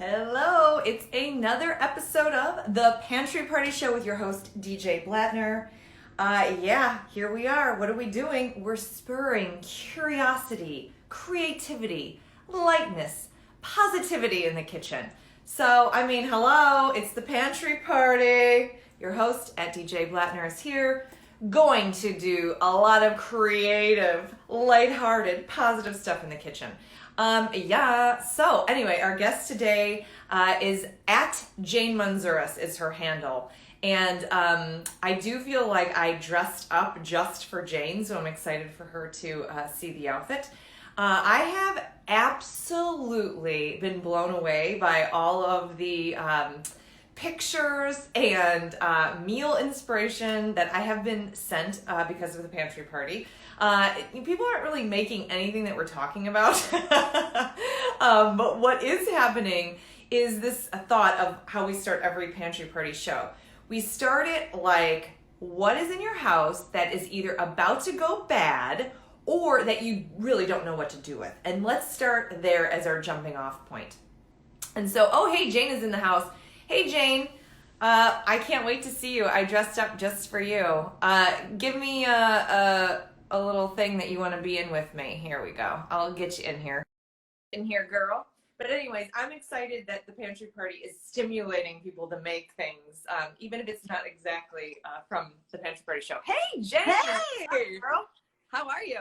Hello, it's another episode of the Pantry Party Show with your host, DJ Blattner. Here we are. What are we doing? We're spurring curiosity, creativity, lightness, positivity in the kitchen. So, hello, it's the Pantry Party. Your host at DJ Blattner is here, going to do a lot of creative, lighthearted, positive stuff in the kitchen. So anyway, our guest today is at Jane Manzuris is her handle. And I do feel like I dressed up just for Jane, so I'm excited for her to see the outfit. I have absolutely been blown away by all of the pictures and meal inspiration that I have been sent because of the Pantry Party. People aren't really making anything that we're talking about, but what is happening is this thought of how we start every Pantry Party show. We start it like, what is in your house that is either about to go bad or that you really don't know what to do with? And let's start there as our jumping off point. And so, hey, Jane is in the house. Hey, Jane, I can't wait to see you. I dressed up just for you. Give me a little thing that you want to be in with me. Here we go. I'll get you in here. In here, girl. But anyways, I'm excited that the Pantry Party is stimulating people to make things, even if it's not exactly from the Pantry Party show. Hey, Jane. Hey, girl. how are you?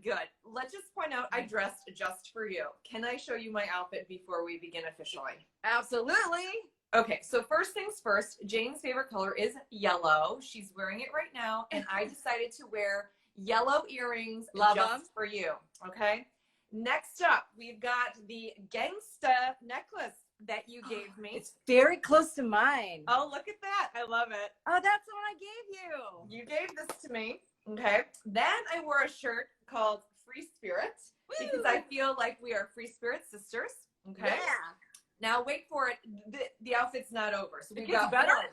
Good. Let's just point out I dressed just for you. Can I show you my outfit before we begin officially? Absolutely. Okay, so first things first, Jane's favorite color is yellow. She's wearing it right now, and I decided to wear yellow earrings just for you, okay? Next up, we've got the gangsta necklace that you gave me. It's very close to mine. Oh, look at that. I love it. Oh, that's what I gave you. You gave this to me, okay? Then I wore a shirt called Free Spirit because I feel like we are Free Spirit sisters, okay? Yeah. Now, wait for it. The outfit's not over. So we've It gets got better. 1,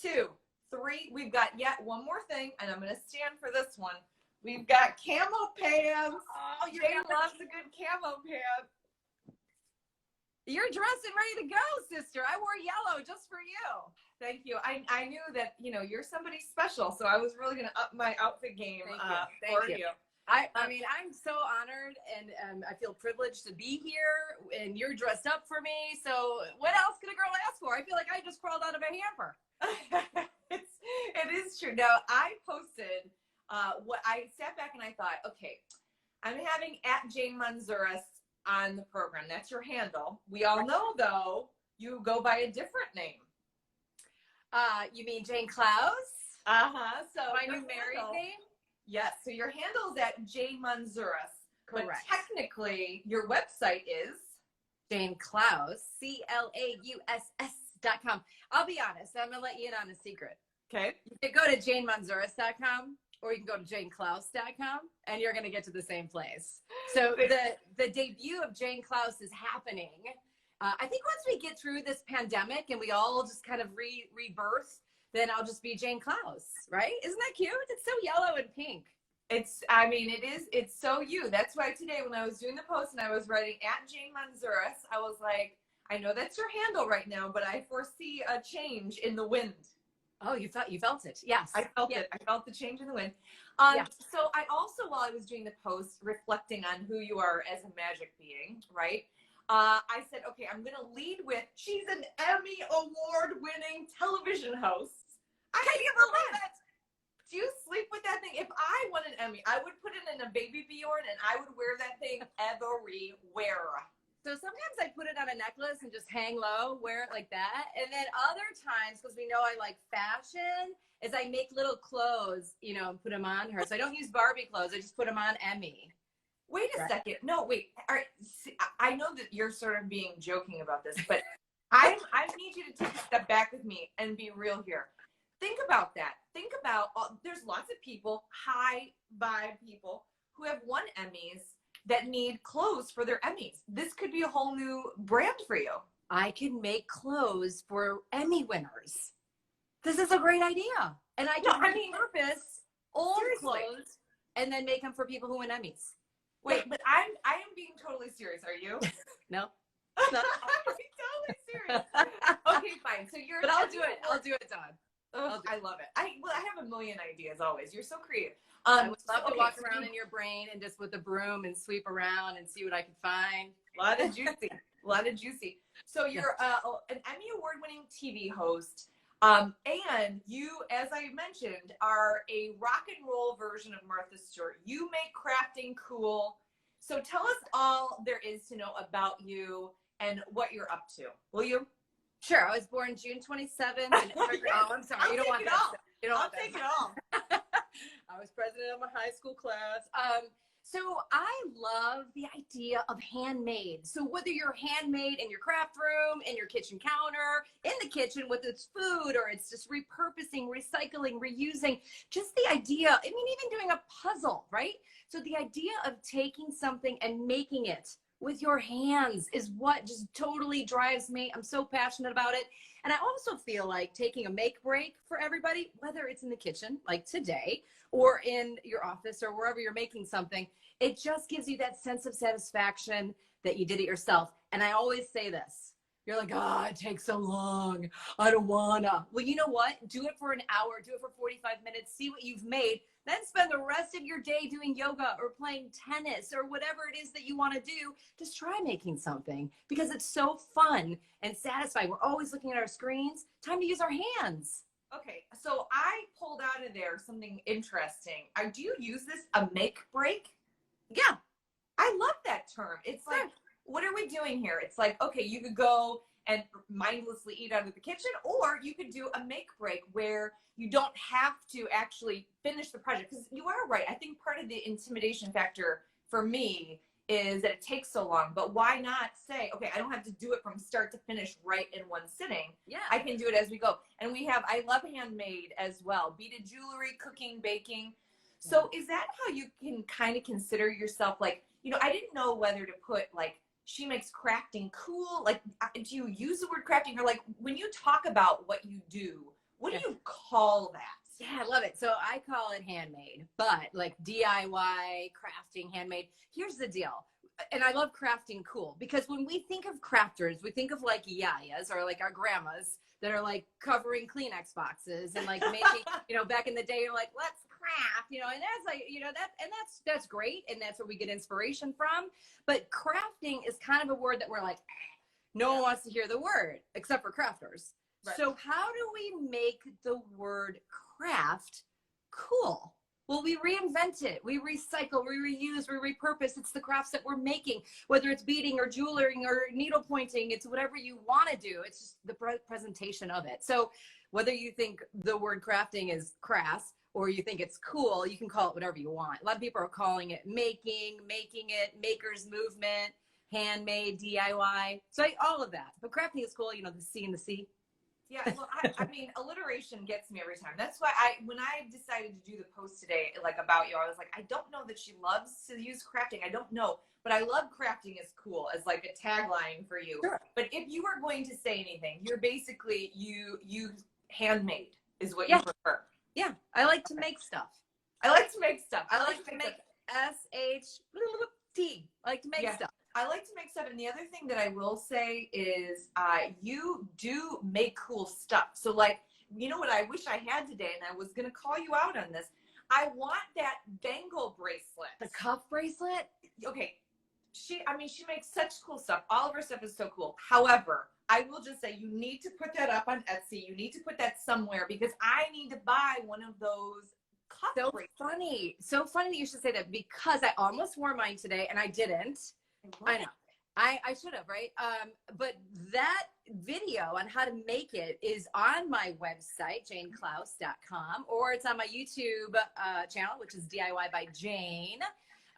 2, 3. We've got yet one more thing, and I'm going to stand for this one. We've got camo pants. Oh, Jane loves a good camo pants. You're dressed and ready to go, sister. I wore yellow just for you. Thank you. I knew that, you're somebody special, so I was really going to up my outfit game for you. I'm so honored and I feel privileged to be here and you're dressed up for me. So what else can a girl ask for? I feel like I just crawled out of a hamper. It is true. Now, I posted what I sat back and I thought, okay, I'm having at Jane Manzuris on the program. That's your handle. We all know, though, you go by a different name. You mean Jane Klaus? So my new married name? Yes. So your handle is at Jane Manzuris. Correct. But technically, your website is Jane Klaus, CLAUSS.com. I'll be honest. I'm going to let you in on a secret. Okay. You can go to JaneManzuris.com or you can go to JaneKlaus.com and you're going to get to the same place. So the debut of Jane Klaus is happening. I think once we get through this pandemic and we all just kind of rebirth, then I'll just be Jane Klaus, right? Isn't that cute? It's so yellow and pink. It's so you. That's why today when I was doing the post and I was writing at Jane Manzuris, I was like, I know that's your handle right now, but I foresee a change in the wind. Oh, you felt it. Yes. I felt it. I felt the change in the wind. So I also, while I was doing the post, reflecting on who you are as a magic being, right? I said, okay, I'm going to lead with, she's an Emmy award-winning television host. I can't believe it. Do you sleep with that thing? If I won an Emmy, I would put it in a baby Bjorn and I would wear that thing everywhere. So sometimes I put it on a necklace and just hang low, wear it like that. And then other times, because we know I like fashion, is I make little clothes, and put them on her. So I don't use Barbie clothes. I just put them on Emmy. Wait a second. No, wait. All right. See, I know that you're sort of being joking about this, but I need you to take a step back with me and be real here. Think about that. Think about, there's lots of people, high vibe people, who have won Emmys that need clothes for their Emmys. This could be a whole new brand for you. I can make clothes for Emmy winners. This is a great idea. And I can repurpose old clothes and then make them for people who win Emmys. Wait, but I am being totally serious. Are you? No. Tell serious. Okay, fine. So you're. But I'll do it. I'll do it, Dawn. I love it. I have a million ideas always. You're so creative. I would love to walk around in your brain and just with a broom and sweep around and see what I can find. A lot of juicy. A lot of juicy. So you're an Emmy award-winning TV host. And you, as I mentioned, are a rock and roll version of Martha Stewart. You make crafting cool. So tell us all there is to know about you and what you're up to. Will you? Sure. I was born June 27th. And oh, I'm sorry. You don't want that. You don't want that. I'll take it all. I was president of my high school class. So I love the idea of handmade. So whether you're handmade in your craft room, in your kitchen counter, in the kitchen, whether it's food or it's just repurposing, recycling, reusing, just the idea, I mean, even doing a puzzle, right? So the idea of taking something and making it with your hands is what just totally drives me. I'm so passionate about it. And I also feel like taking a make break for everybody, whether it's in the kitchen, like today, or in your office or wherever you're making something, it just gives you that sense of satisfaction that you did it yourself. And I always say this, you're like, oh, it takes so long. I don't wanna. Well, you know what? Do it for an hour, do it for 45 minutes, see what you've made, then spend the rest of your day doing yoga or playing tennis or whatever it is that you wanna do. Just try making something because it's so fun and satisfying. We're always looking at our screens. Time to use our hands. Okay, so I pulled out of there something interesting. Do you use this, a make break? Yeah. I love that term. It's like, what are we doing here? It's like, okay, you could go and mindlessly eat out of the kitchen, or you could do a make break where you don't have to actually finish the project. Because you are right. I think part of the intimidation factor for me is that it takes so long, but why not say, okay, I don't have to do it from start to finish right in one sitting. Yeah. I can do it as we go. And I love handmade as well. Beaded jewelry, cooking, baking. So is that how you can kind of consider yourself like, you know, I didn't know whether to put like, she makes crafting cool. Like, do you use the word crafting? Or like, when you talk about what you do, what do you call that? Yeah, I love it. So I call it handmade, but like DIY, crafting, handmade. Here's the deal. And I love crafting cool because when we think of crafters, we think of like yayas or like our grandmas that are like covering Kleenex boxes and like making, you know, back in the day, you're like, let's craft, you know, and that's like, you know, that's great. And that's where we get inspiration from. But crafting is kind of a word that we're like, no one wants to hear the word except for crafters. Right. So how do we make the word craft cool? Well, we reinvent it. We recycle, we reuse, we repurpose. It's the crafts that we're making, whether it's beading or jewelry or needle pointing, it's whatever you want to do. It's just the presentation of it. So whether you think the word crafting is crass or you think it's cool, you can call it whatever you want. A lot of people are calling it making it, maker's movement, handmade, DIY. So all of that. But crafting is cool, you know, the C and the C. Yeah, well, I mean, alliteration gets me every time. That's why when I decided to do the post today, like about you, I was like, I don't know that she loves to use crafting. I don't know, but I love crafting is cool as like a tagline for you. Sure. But if you were going to say anything, you're basically, you handmade is what you prefer. Yeah, I like to make stuff. I like to make stuff. I like to make SHT. I like to make stuff. I like to make stuff. And the other thing that I will say is you do make cool stuff. So like, you know what I wish I had today, and I was going to call you out on this. I want that bangle bracelet. The cuff bracelet? Okay. She makes such cool stuff. All of her stuff is so cool. However, I will just say you need to put that up on Etsy. You need to put that somewhere because I need to buy one of those cuff bracelets. So funny that you should say that because I almost wore mine today and I didn't. I know. I should have, right? But that video on how to make it is on my website, janeclouse.com, or it's on my YouTube channel, which is DIY by Jane.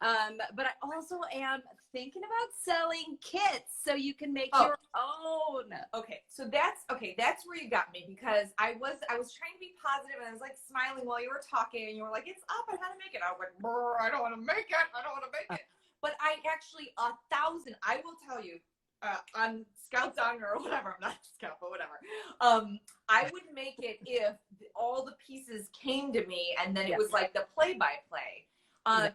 But I also am thinking about selling kits so you can make your own. Okay, so that's where you got me because I was trying to be positive and I was like smiling while you were talking and you were like, it's up on how to make it. I was like, I don't want to make it. I don't want to make it. But I actually, 1,000, I will tell you, on Scout's honor or whatever, I'm not a Scout, but whatever, I would make it if all the pieces came to me and then it was like the play-by-play.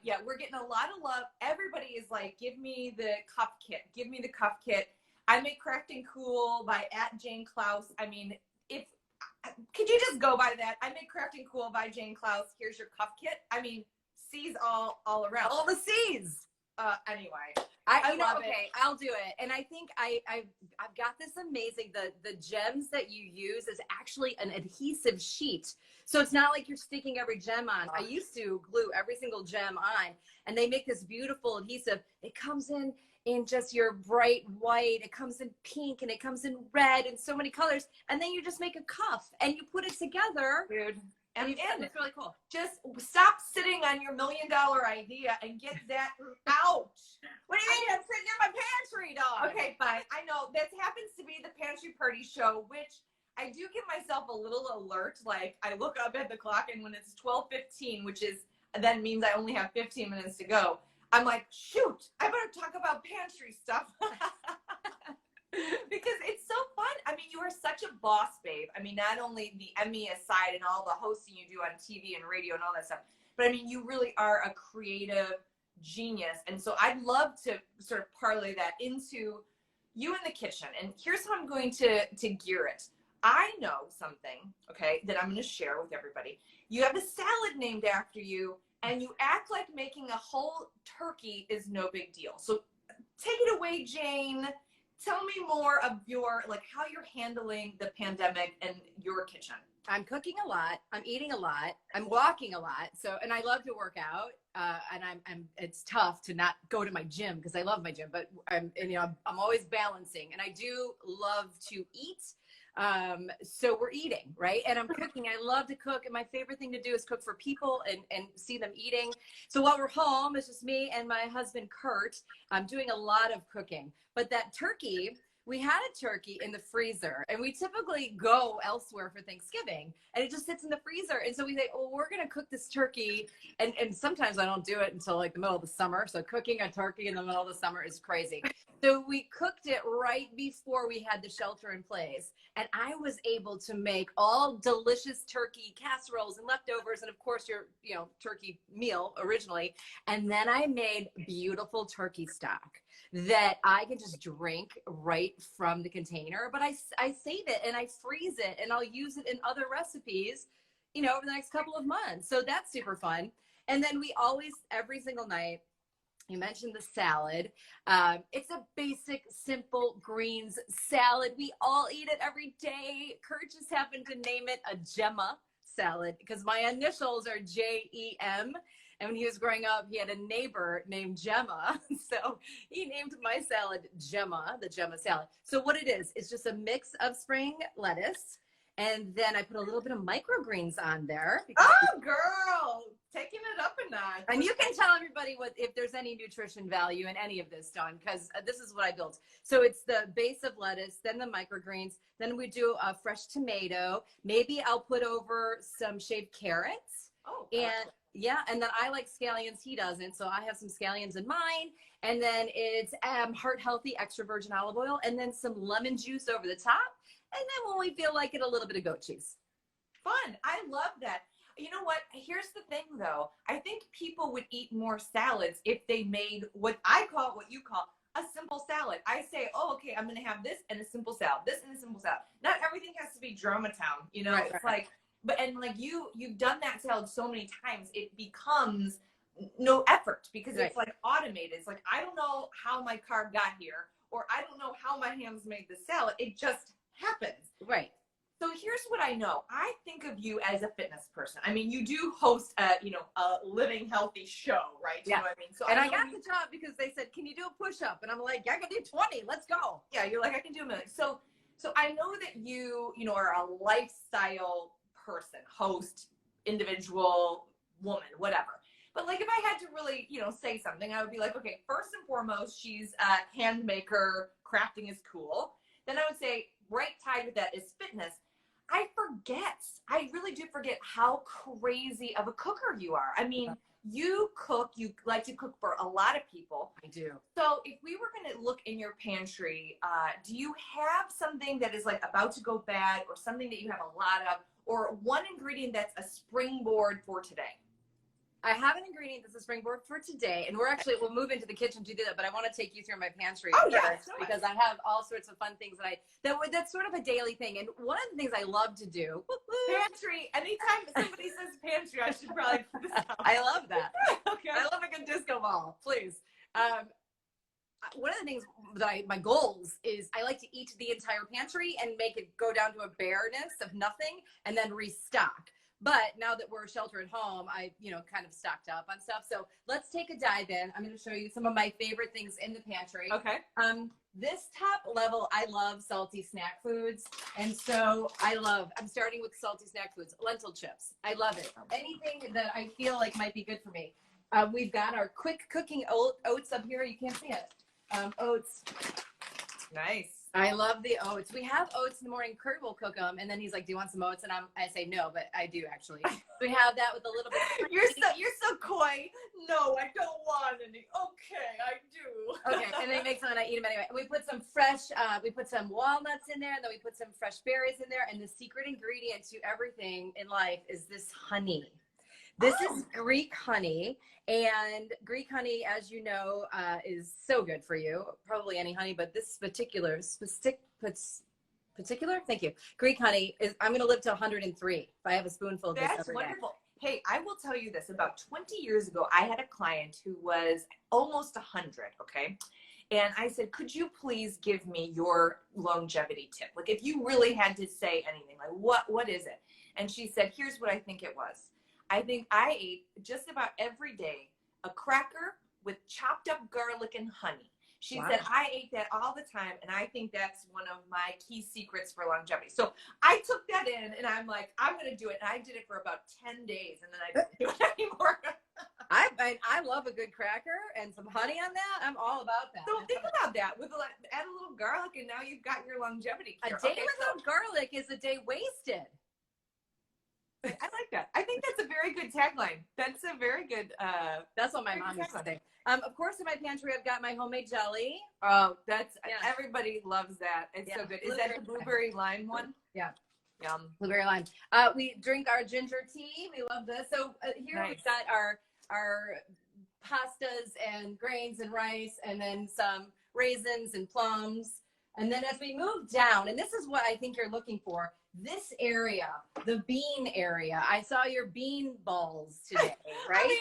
Yeah, we're getting a lot of love. Everybody is like, give me the cuff kit. Give me the cuff kit. I make Crafting Cool by @JaneKlaus. I mean, could you just go by that? I make Crafting Cool by Jane Klaus. Here's your cuff kit. I mean, C's all around. All the C's. Anyway, I love okay, it. I'll do it. And I think I've got this amazing, the gems that you use is actually an adhesive sheet. So it's not like you're sticking every gem on. I used to glue every single gem on, and they make this beautiful adhesive. It comes in just your bright white, it comes in pink, and it comes in red, and so many colors. And then you just make a cuff and you put it together. Dude. And it's really cool. Just stop sitting on your $1 million idea and get that out. What do you mean? I'm sitting in my pantry, dog. Okay, fine. I know this happens to be the Pantry Party Show, which I do give myself a little alert. Like I look up at the clock, and when it's 12:15, which then means I only have 15 minutes to go, I'm like, shoot, I better talk about pantry stuff. Because it's so fun. I mean, you are such a boss, babe. I mean, not only the Emmy aside and all the hosting you do on TV and radio and all that stuff, but I mean, you really are a creative genius. And so I'd love to sort of parlay that into you in the kitchen. And here's how I'm going to gear it. I know something, okay, that I'm going to share with everybody. You have a salad named after you, and you act like making a whole turkey is no big deal. So take it away, Jane. Tell me more of how you're handling the pandemic and your kitchen. I'm cooking a lot. I'm eating a lot. I'm walking a lot. So, and I love to work out. And it's tough to not go to my gym because I love my gym, but I'm always balancing, and I do love to eat. So we're eating, right? And I'm cooking. I love to cook. And my favorite thing to do is cook for people and see them eating. So while we're home, it's just me and my husband, Kurt. I'm doing a lot of cooking. But that turkey, we had a turkey in the freezer, and we typically go elsewhere for Thanksgiving, and it just sits in the freezer. And so we say, oh, we're going to cook this turkey. And sometimes I don't do it until like the middle of the summer. So cooking a turkey in the middle of the summer is crazy. So we cooked it right before we had the shelter in place. And I was able to make all delicious turkey casseroles and leftovers. And of course your, turkey meal originally. And then I made beautiful turkey stock that I can just drink right from the container, but I save it and I freeze it, and I'll use it in other recipes, over the next couple of months. So that's super fun. And then we always, every single night, you mentioned the salad. It's a basic, simple greens salad. We all eat it every day. Kurt just happened to name it a Gemma salad because my initials are JEM. And when he was growing up, he had a neighbor named Gemma. So he named my salad Gemma, the Gemma salad. So what it is, it's just a mix of spring lettuce. And then I put a little bit of microgreens on there. Oh, girl, taking it up a notch. And you can tell everybody if there's any nutrition value in any of this, Dawn, because this is what I built. So it's the base of lettuce, then the microgreens, then we do a fresh tomato. Maybe I'll put over some shaved carrots. Oh, and yeah, and then I like scallions. He doesn't, so I have some scallions in mine. And then it's heart healthy extra virgin olive oil, and then some lemon juice over the top. And then when we feel like it, a little bit of goat cheese. Fun. I love that. You know what? Here's the thing, though. I think people would eat more salads if they made what you call a simple salad. I say, oh, okay, I'm going to have this and a simple salad, this and a simple salad. Not everything has to be Drama Town. Right, it's like, but you've done that salad so many times, it becomes no effort because it's like automated. It's like, I don't know how my carb got here, or I don't know how my hands made the salad. It just happens. Right. So here's what I know. I think of you as a fitness person. I mean, you do host a living healthy show, right? Yeah. You know what I mean? So I got the job because they said, can you do a push-up? And I'm like, yeah, I can do 20. Let's go. Yeah, you're like, I can do a million. So I know that you are a lifestyle person, host, individual, woman, whatever. But like, if I had to really, say something, I would be like, okay, first and foremost, she's a hand maker. Crafting is cool. Then I would say, right tied with that is fitness. I really do forget how crazy of a cooker you are. I mean, you like to cook for a lot of people. I do. So if we were going to look in your pantry, do you have something that is like about to go bad, or something that you have a lot of, or one ingredient that's a springboard for today? I have an ingredient that's a springboard for today, and we'll move into the kitchen to do that, but I want to take you through my pantry first, because I have all sorts of fun things that's sort of a daily thing. And one of the things I love to do. Pantry. Anytime somebody says pantry, I should probably put this out. I love that. Okay. I love a good disco ball, please. One of the things that my goals is I like to eat the entire pantry and make it go down to a bareness of nothing and then restock. But now that we're shelter at home, I, kind of stocked up on stuff. So let's take a dive in. I'm going to show you some of my favorite things in the pantry. Okay. This top level, I love salty snack foods. And so I'm starting with salty snack foods, lentil chips. I love it. Anything that I feel like might be good for me. We've got our quick cooking oats up here. You can't see it. Oats. Nice. I love the oats. We have oats in the morning. Kurt will cook them, and then he's like, "Do you want some oats?" And I say no, but I do actually. We have that with a little bit. You're so coy. No, I don't want any. Okay, I do. Okay, and then he makes them, and I eat them anyway. We put some we put some walnuts in there, and then we put some fresh berries in there. And the secret ingredient to everything in life is this honey. This is Greek honey, and Greek honey, as you know, is so good for you. Probably any honey, but this particular, thank you. Greek honey I'm going to live to 103 if I have a spoonful of this every day. That's wonderful. Hey, I will tell you this. About 20 years ago, I had a client who was almost 100, okay? And I said, could you please give me your longevity tip? Like, if you really had to say anything, like, what is it? And she said, here's what I think it was. I think I ate just about every day a cracker with chopped up garlic and honey. She said, I ate that all the time, and I think that's one of my key secrets for longevity. So I took that in, and I'm like, I'm going to do it. And I did it for about 10 days, and then I didn't do it anymore. I love a good cracker and some honey on that. I'm all about that. So think about that. Add a little garlic, and now you've got your longevity cure. A day without garlic is a day wasted. I like that. I think that's a very good tagline. That's a very good. That's what my mom used to say. Of course, in my pantry, I've got my homemade jelly. Oh, everybody loves that. It's so good. Is that the blueberry lime one? Yeah. Yum. Blueberry lime. We drink our ginger tea. We love this. So here we've got our pastas and grains and rice, and then some raisins and plums. And then as we move down, and this is what I think you're looking for, this area, the bean area. I saw your bean balls today, right? I mean,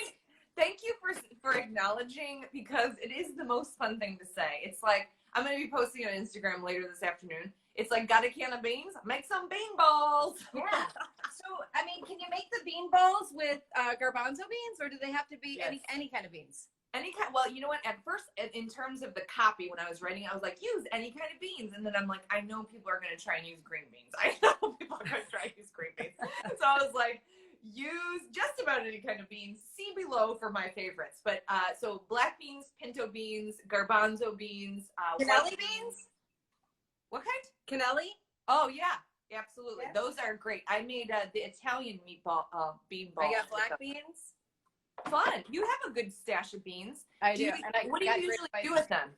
thank you for acknowledging, because it is the most fun thing to say. It's like, I'm going to be posting on Instagram later this afternoon. It's like, got a can of beans? Make some bean balls. Yeah. So, I mean, can you make the bean balls with garbanzo beans, or do they have to be any kind of beans? Any kind. Well, you know what? At first, in terms of the copy, when I was writing, I was like, use any kind of beans. And then I'm like, I know people are going to try and use green beans. I know people are going to try and use green beans. So I was like, use just about any kind of beans. See below for my favorites. But so black beans, pinto beans, garbanzo beans, cannelli beans. What kind? Cannelli. Oh yeah, absolutely. Yeah. Those are great. I made the Italian bean ball. I got black beans. Fun. You have a good stash of beans. I do. What do you usually do with them?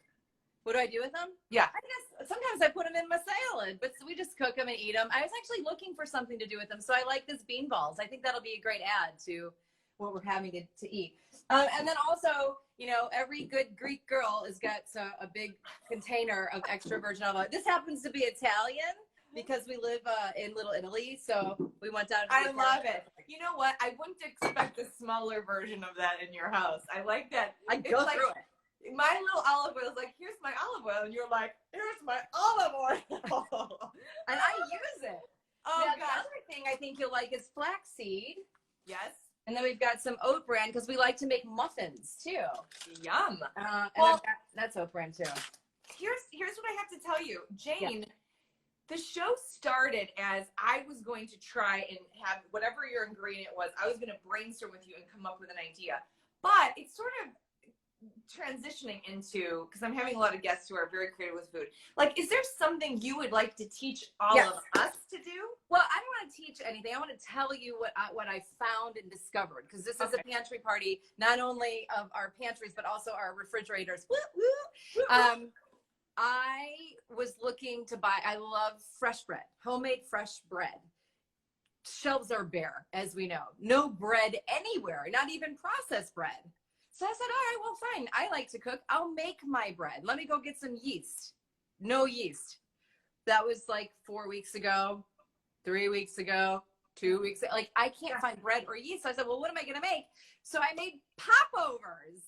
What do I do with them? Yeah. I guess sometimes I put them in my salad, but we just cook them and eat them. I was actually looking for something to do with them, so I like this bean balls. I think that'll be a great add to what we're having to eat. And then also, every good Greek girl has got a big container of extra virgin olive oil. This happens to be Italian, because we live in Little Italy, so we went down to I love it. You know what? I wouldn't expect a smaller version of that in your house. I like that. I go through it. My little olive oil is like, here's my olive oil, and you're like, here's my olive oil. And I use it. Oh, now, the other thing I think you'll like is flaxseed. Yes. And then we've got some oat bran, because we like to make muffins, too. Yum. And that's oat bran, too. Here's what I have to tell you. Jane, the show started as I was going to try and have whatever your ingredient was, I was going to brainstorm with you and come up with an idea. But it's sort of transitioning into, because I'm having a lot of guests who are very creative with food. Like, is there something you would like to teach all of us to do? Well, I don't want to teach anything. I want to tell you what I found and discovered, because this is a pantry party, not only of our pantries, but also our refrigerators. Woo, woo. I was looking to buy, I love fresh bread, homemade fresh bread. shelves are bare, as we know. No bread anywhere, not even processed bread. So I said, all right, well, fine. I like to cook. I'll make my bread. Let me go get some yeast. No yeast. That was like 4 weeks ago, 3 weeks ago, 2 weeks ago. Like, I can't find bread or yeast. So I said, well, what am I going to make? So I made popovers.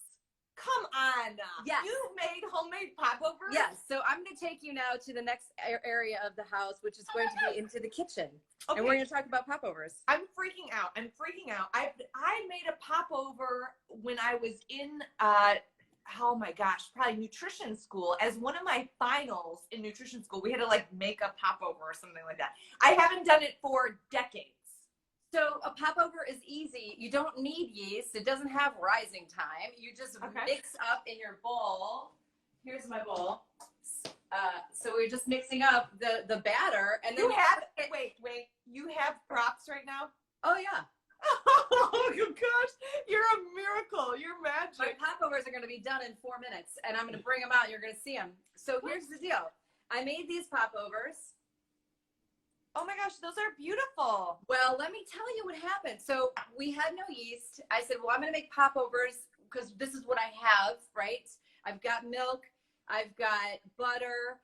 Come on. Yes. You made homemade popovers? Yes. So I'm going to take you now to the next area of the house, which is going to be into the kitchen. Okay. And we're going to talk about popovers. I'm freaking out. I made a popover when I was in, oh my gosh, probably nutrition school. As one of my finals in nutrition school, we had to like make a popover or something like that. I haven't done it for decades. So a popover is easy. You don't need yeast. It doesn't have rising time. You just mix up in your bowl. Here's my bowl. So we're just mixing up the batter, and then wait. You have props right now? Oh yeah. Oh gosh, you're a miracle. You're magic. My popovers are going to be done in 4 minutes, and I'm going to bring them out. And you're going to see them. So here's the deal. I made these popovers. Oh my gosh, those are beautiful. Well, let me tell you what happened. So we had no yeast. I said, well, I'm going to make popovers because this is what I have, right? I've got milk. I've got butter.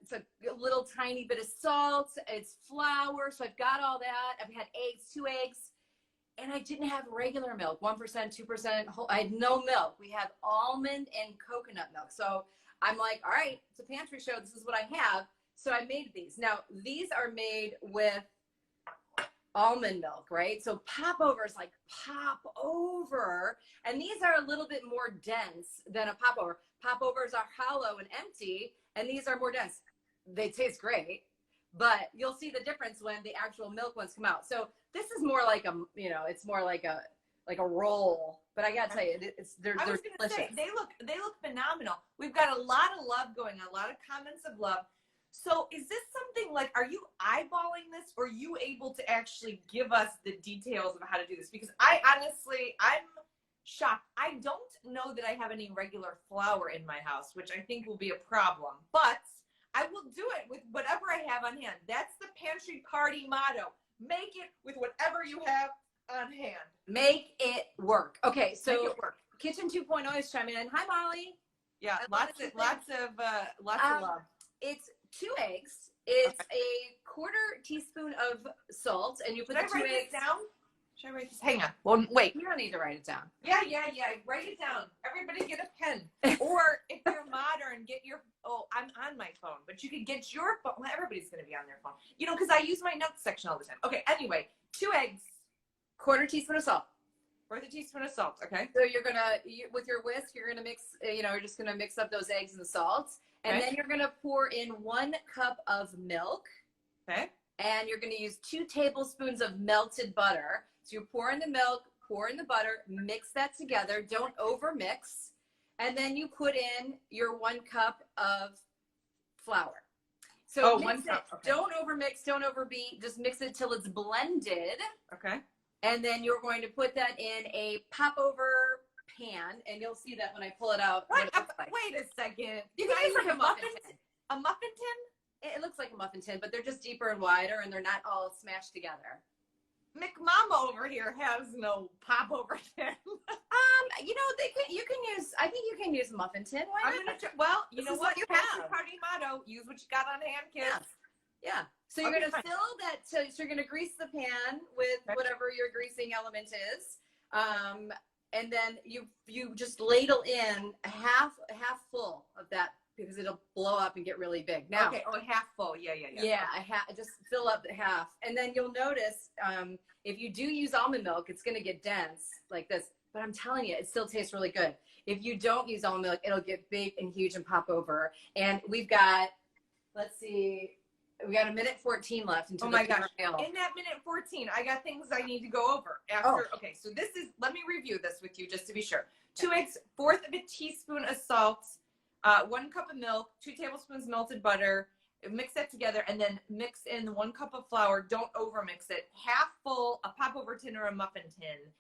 It's a little tiny bit of salt. It's flour. So I've got all that. I've had eggs, 2 eggs. And I didn't have regular milk, 1%, 2%. I had no milk. We had almond and coconut milk. So I'm like, all right, it's a pantry show. This is what I have. So I made these. Now, these are made with almond milk, right? So popovers like pop over. And these are a little bit more dense than a popover. Popovers are hollow and empty, and these are more dense. They taste great, but you'll see the difference when the actual milk ones come out. So this is more like a, it's more like a roll. But I gotta tell you, they're delicious. Say, they look phenomenal. We've got a lot of love going on, a lot of comments of love. So is this something like, are you eyeballing this, or are you able to actually give us the details of how to do this? Because I'm shocked. I don't know that I have any regular flour in my house, which I think will be a problem, but I will do it with whatever I have on hand. That's the pantry party motto. Make it with whatever you have on hand. Make it work. Okay, so Make it work. Kitchen 2.0 is chiming in. Hi, Molly. Yeah, lots of love. It's 2 eggs. It's a 1/4 teaspoon of salt, and you put the 2 eggs down. Should I write this? Hang on. Well, wait. You don't need to write it down. Yeah. Write it down. Everybody get a pen. Or if you're modern, get your, I'm on my phone, but you could get your phone. Well, everybody's going to be on their phone. Because I use my notes section all the time. Okay, anyway, 2 eggs. 1/4 teaspoon of salt. 1/4 teaspoon of salt, okay? So you're going to, with your whisk, you're going to mix, you're just going to mix up those eggs and the salt. And then you're going to pour in 1 cup of milk. Okay. And you're going to use 2 tablespoons of melted butter. So you pour in the milk, pour in the butter, mix that together. Don't over mix. And then you put in your 1 cup of flour. So mix 1 cup. Okay. Don't over mix, don't overbeat. Just mix it till it's blended. Okay. And then you're going to put that in a popover pan, and you'll see that when I pull it out. Wait a second. You can use like a muffin tin. A muffin tin? It looks like a muffin tin, but they're just deeper and wider, and they're not all smashed together. McMama over here has no popover tin. You can use. I think you can use a muffin tin. Why not? You know what? Pantry party motto: use what you got on hand, kids. Yeah. So you're going to fill that. So you're going to grease the pan with whatever your greasing element is, and then you just ladle in a half full of that, because it'll blow up and get really big. Now, half full. Yeah. Yeah, just fill up the half, and then you'll notice if you do use almond milk, it's going to get dense like this. But I'm telling you, it still tastes really good. If you don't use almond milk, it'll get big and huge and pop over. And we've got, let's see, we got 1:14 left until In that 1:14, I got things I need to go over after. Okay, so let me review this with you just to be sure. 2 eggs, 1/4 teaspoon of salt, 1 cup of milk, 2 tablespoons melted butter. Mix that together, and then mix in 1 cup of flour. Don't over mix it. Half full, a popover tin or a muffin tin.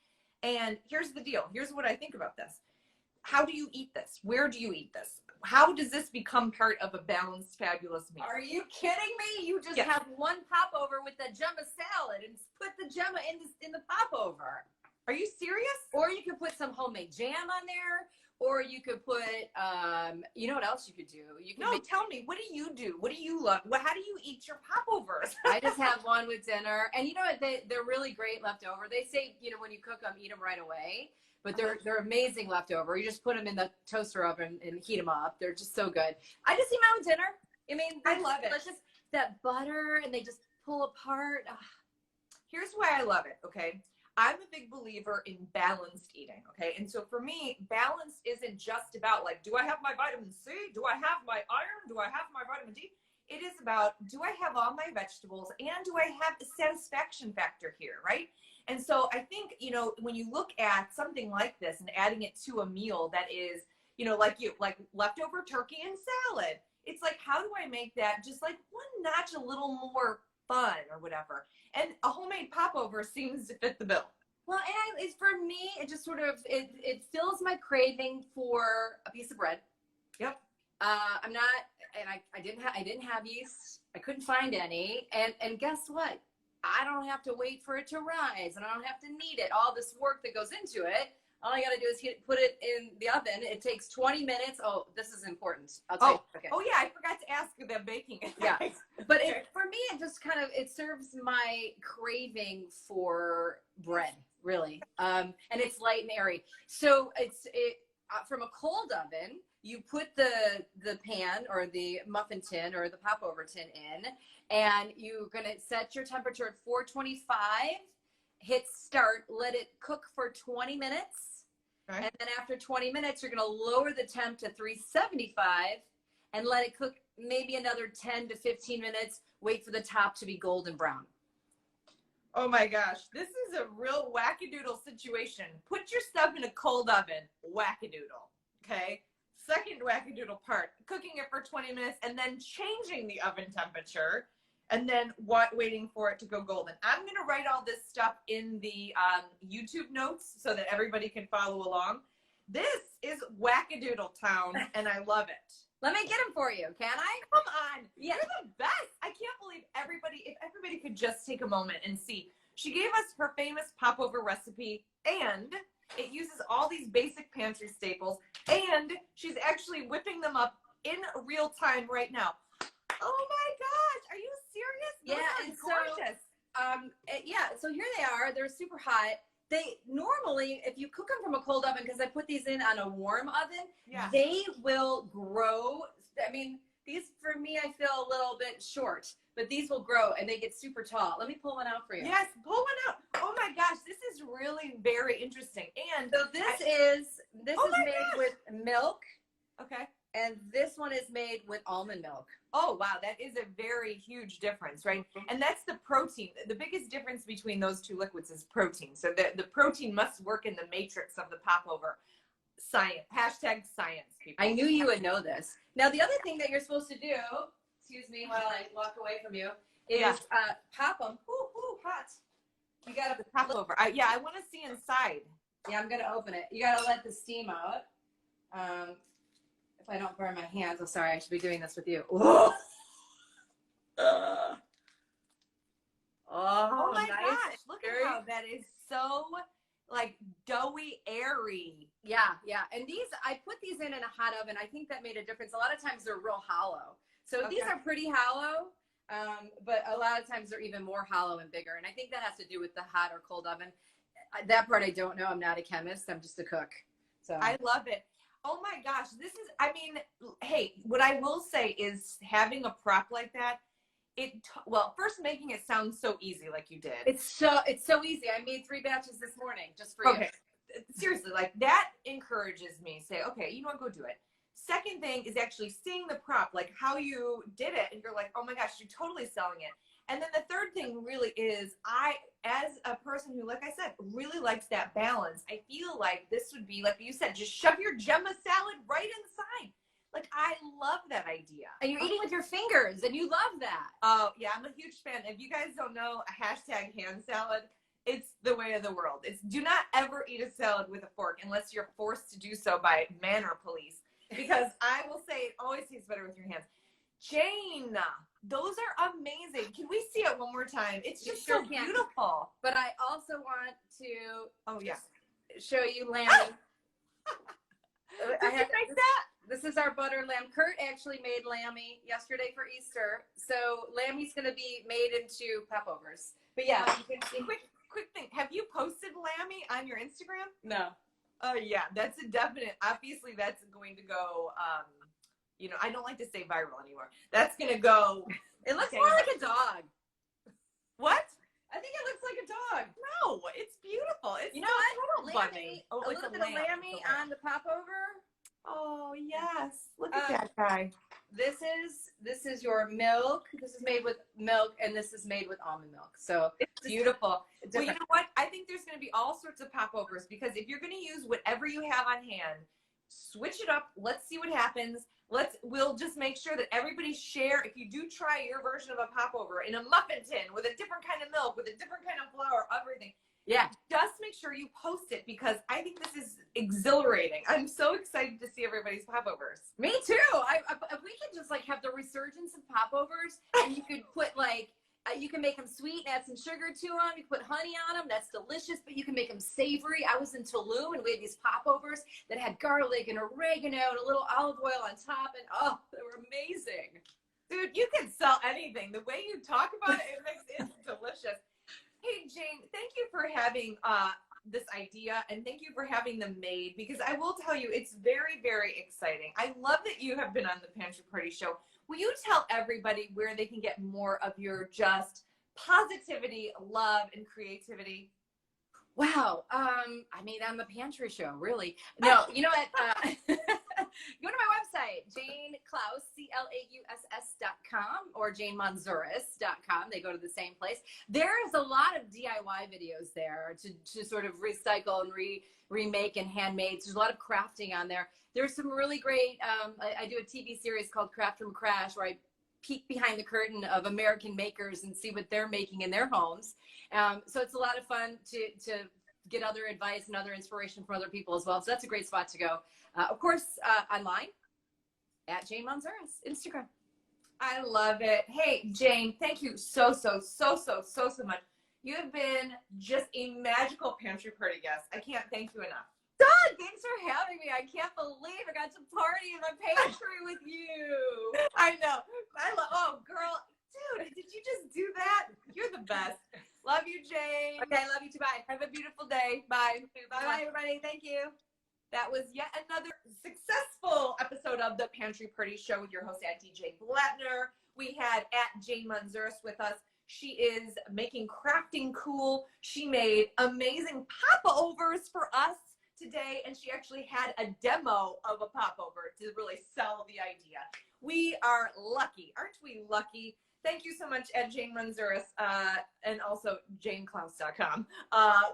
And here's the deal. Here's what I think about this. How do you eat this? Where do you eat this? how does this become part of a balanced, fabulous meal? Are you kidding me? You just Yes. have one popover with the Gemma salad and put the Gemma in the popover. Are you serious? Or you could put some homemade jam on there. Or you could put, you know what else you could do? You could Tell me, what do you do? What do you love? How do you eat your popovers? I just have one with dinner. And you know what? They're really great leftover. They say, you know, when you cook them, eat them right away. But they're amazing leftover. You just put them in the toaster oven and heat them up. They're just so good. I just eat mine with dinner. I mean, I love it. It's just that butter and they just pull apart. Ugh. Here's why I love it, okay? I'm a big believer in balanced eating, okay? And so for me, balance isn't just about like, do I have my vitamin C? Do I have my iron? Do I have my vitamin D? It is about, do I have all my vegetables and do I have the satisfaction factor here, right? And so I think, you know, when you look at something like this and adding it to a meal that is, you know, like leftover turkey and salad, it's like, how do I make that just like one notch a little more fun or whatever? And a homemade popover seems to fit the bill. Well, and it's for me, it just sort of, it fills my craving for a piece of bread. Yep. I'm not, and I didn't have yeast. I couldn't find any. And guess what? I don't have to wait for it to rise and I don't have to knead it. All this work that goes into it. All I got to do is put it in the oven. It takes 20 minutes. Oh, this is important. I'll tell you. Okay. Oh yeah, I forgot to ask about baking it. Yeah, but for me, it just kind of, it serves my craving for bread, really. And it's light and airy. So from a cold oven, you put the pan or the muffin tin or the popover tin in, and you're going to set your temperature at 425, hit start, let it cook for 20 minutes. Right. And then after 20 minutes, you're going to lower the temp to 375 and let it cook maybe another 10 to 15 minutes. Wait for the top to be golden brown. Oh my gosh, this is a real wackadoodle situation. Put your stuff in a cold oven, wackadoodle, okay? Second wackadoodle part, cooking it for 20 minutes and then changing the oven temperature and then waiting for it to go golden. I'm going to write all this stuff in the YouTube notes so that everybody can follow along. This is wackadoodle town, and I love it. Let me get them for you, can I? Come on. Yeah. You're the best. I can't believe if everybody could just take a moment and see. She gave us her famous popover recipe, and it uses all these basic pantry staples, and she's actually whipping them up in real time right now. Oh my gosh, are you serious? Yeah, it's gorgeous. So here they are. They're super hot. They normally, if you cook them from a cold oven, because I put these in on a warm oven, they will grow. I mean, these for me, I feel a little bit short, but these will grow and they get super tall. Let me pull one out for you. Yes, pull one out. Oh my gosh, this is really very interesting. And so this is made with milk. Okay. And this one is made with almond milk. Oh, wow. That is a very huge difference, right? And that's the protein. The biggest difference between those two liquids is protein. So the protein must work in the matrix of the popover. Science. Hashtag science, people. I knew you would know this. Now, the other thing that you're supposed to do, excuse me while I walk away from you, is pop them. Ooh, hot. You got to popover. I want to see inside. Yeah, I'm going to open it. You got to let the steam out. If I don't burn my hands, I'm sorry, I should be doing this with you. Oh my nice. Gosh, look at how that is so like doughy, airy. Yeah. And these, I put these in a hot oven. I think that made a difference. A lot of times they're real hollow. So these are pretty hollow, but a lot of times they're even more hollow and bigger. And I think that has to do with the hot or cold oven. That part I don't know. I'm not a chemist. I'm just a cook. So I love it. Oh my gosh, hey, what I will say is having a prop like that, first making it sound so easy like you did. It's so easy. I made 3 batches this morning just for you. Seriously, like that encourages me. Say, okay, you know what, go do it. Second thing is actually seeing the prop, like how you did it, and you're like, oh my gosh, you're totally selling it. And then the third thing really is as a person who, like I said, really likes that balance, I feel like this would be, like you said, just shove your Gemma salad right inside. Like, I love that idea. And you're eating with your fingers, and you love that. Oh, yeah, I'm a huge fan. If you guys don't know, hashtag hand salad, it's the way of the world. Do not ever eat a salad with a fork unless you're forced to do so by manner police. because I will say it always tastes better with your hands. Jane, those are amazing. Can we see it one more time? It's just so beautiful. But I also want to show you lamb. Did you make that? This is our butter lamb. Kurt actually made lammy yesterday for Easter. So lammy's going to be made into popovers. But yeah, you can see. Quick thing. Have you posted lammy on your Instagram? No. Oh yeah, that's a definite. Obviously, that's going to go. You know, I don't like to say viral anymore. That's gonna go. It looks more like a dog. What? I think it looks like a dog. No, it's beautiful. It's, you know what? Bunny. A little bit of lammy on the popover. Oh yes, look at that guy. This is your milk. This is made with milk, and this is made with almond milk. So it's beautiful. Well, you know what? I think there's going to be all sorts of popovers, because if you're going to use whatever you have on hand, switch it up. Let's see what happens. We'll just make sure that everybody share. If you do try your version of a popover in a muffin tin with a different kind of milk, with a different kind of flour, everything. Yeah. Just make sure you post it, because I think this is exhilarating. I'm so excited to see everybody's popovers. Me too. If we could just like have the resurgence of popovers, and you could put like, you can make them sweet and add some sugar to them. You can put honey on them. That's delicious. But you can make them savory. I was in Tulum, and we had these popovers that had garlic and oregano and a little olive oil on top. And oh, they were amazing. Dude, you can sell anything. The way you talk about it, it makes it delicious. Hey, Jane, thank you for having this idea, and thank you for having them made, because I will tell you, it's very, very exciting. I love that you have been on the Pantry Party Show. Will you tell everybody where they can get more of your just positivity, love, and creativity? Wow. I mean, on the Pantry Show, really. No, you know what? Go to my website, JaneClaus, CLAUSS.com, or JaneMonzuris.com. They go to the same place. There's a lot of DIY videos there to sort of recycle and remake and handmade. There's a lot of crafting on there. There's some really great, I do a TV series called Craft from Crash, where I peek behind the curtain of American makers and see what they're making in their homes. So it's a lot of fun to get other advice and other inspiration from other people as well. So that's a great spot to go. Of course, online at Jane Monzuris, Instagram. I love it. Hey, Jane, thank you so much. You have been just a magical Pantry Party guest. I can't thank you enough. Don, thanks for having me. I can't believe I got to party in my pantry with you. I know. Oh, girl. Dude, did you just do that? You're the best. Love you, Jane. Okay, I love you too. Bye. Have a beautiful day. Bye. Bye, everybody. Thank you. That was yet another successful episode of the Pantry Party Show with your host at DJ Blattner. We had at Jane Monzuris with us. She is making crafting cool. She made amazing popovers for us today, and she actually had a demo of a popover to really sell the idea. We are lucky. Aren't we lucky? Thank you so much, Ed Jane Monzuris, and also JaneClaus.com.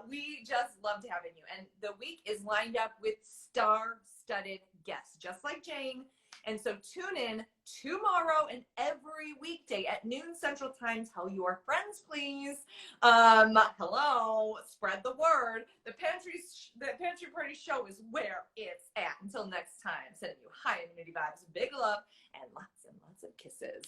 We just loved having you. And the week is lined up with star-studded guests, just like Jane. And so tune in tomorrow and every weekday at noon Central Time. Tell your friends, please. Hello, spread the word. The Pantry Party Show is where it's at. Until next time, sending you high immunity vibes, big love, and lots of kisses.